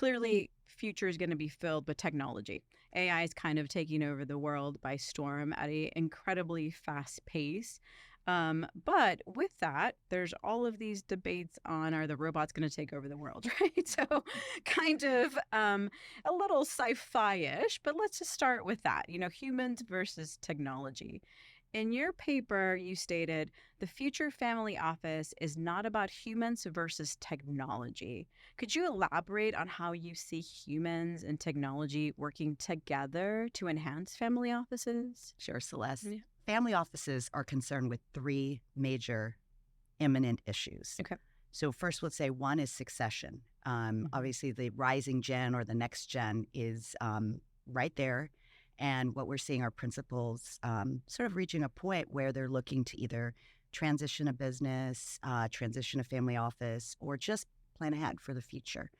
clearly, future is going to be filled with technology. AI is kind of taking over the world by storm at an incredibly fast pace. But with that, there's all of these debates on, are the robots going to take over the world, right? So kind of a little sci-fi-ish, but let's just start with that, humans versus technology. In your paper, you stated the future family office is not about humans versus technology. Could you elaborate on how you see humans and technology working together to enhance family offices? Sure, Celeste. Yeah. Family offices are concerned with three major imminent issues. Okay. So first, let's say one is succession. Obviously, the rising gen or the next gen is right there. And what we're seeing are principals sort of reaching a point where they're looking to either transition a business, transition a family office, or just plan ahead for the future.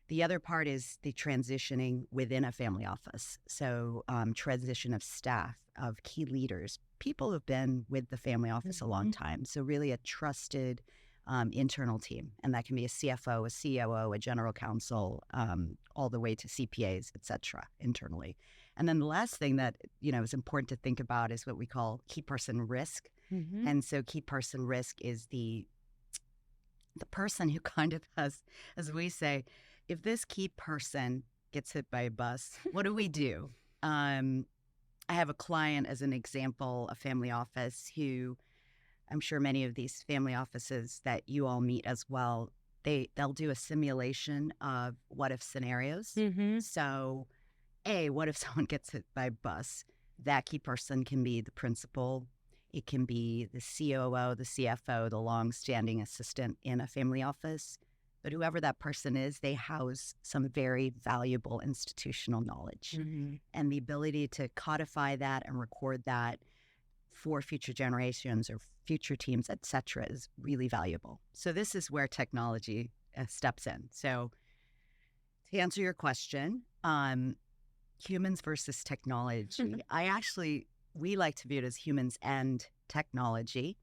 The other part is the transitioning within a family office. So transition of staff, of key leaders, people who've been with the family office a long time. So really a trusted internal team. And that can be a CFO, a COO, a general counsel, all the way to CPAs, et cetera, internally. And then the last thing that, is important to think about is what we call key person risk. And so key person risk is the person who kind of has, as we say, if this key person gets hit by a bus, what do we do? I have a client as an example, a family office who I'm sure many of these family offices that you all meet as well, they'll do a simulation of what if scenarios. So what if someone gets hit by a bus? That key person can be the principal. It can be the COO, the CFO, the long-standing assistant in a family office. But whoever that person is, they house some very valuable institutional knowledge. And the ability to codify that and record that for future generations or future teams, et cetera, is really valuable. So this is where technology steps in. So to answer your question, humans versus technology, we like to view it as humans and technology.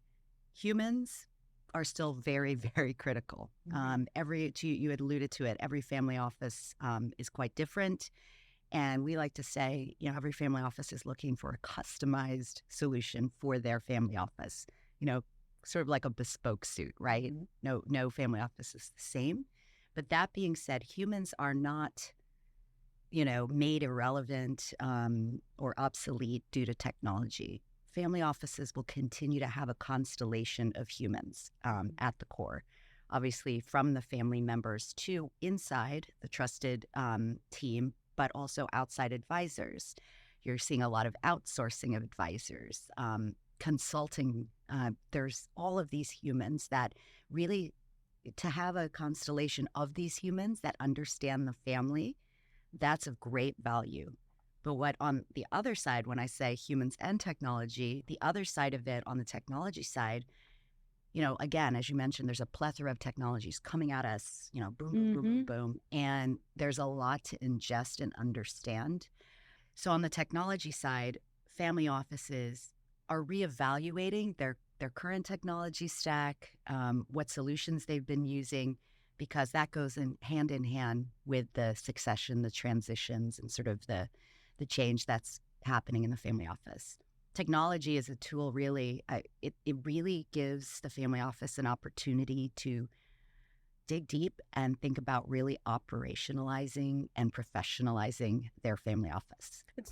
Humans are still very, very critical. You had alluded to it, every family office is quite different. And we like to say, every family office is looking for a customized solution for their family office, sort of like a bespoke suit, right? No family office is the same. But that being said, humans are not, made irrelevant or obsolete due to technology. Family offices will continue to have a constellation of humans at the core. Obviously, from the family members to inside the trusted team, but also outside advisors. You're seeing a lot of outsourcing of advisors, consulting. There's all of these humans that really, to have a constellation of these humans that understand the family, that's of great value. But what on the other side, when I say humans and technology, the other side of it on the technology side, again, as you mentioned, there's a plethora of technologies coming at us, boom, boom, boom, boom, boom. And there's a lot to ingest and understand. So on the technology side, family offices are reevaluating their current technology stack, what solutions they've been using, because that goes in hand with the succession, the transitions, and sort of the change that's happening in the family office. Technology is a tool, really. It really gives the family office an opportunity to dig deep and think about really operationalizing and professionalizing their family office.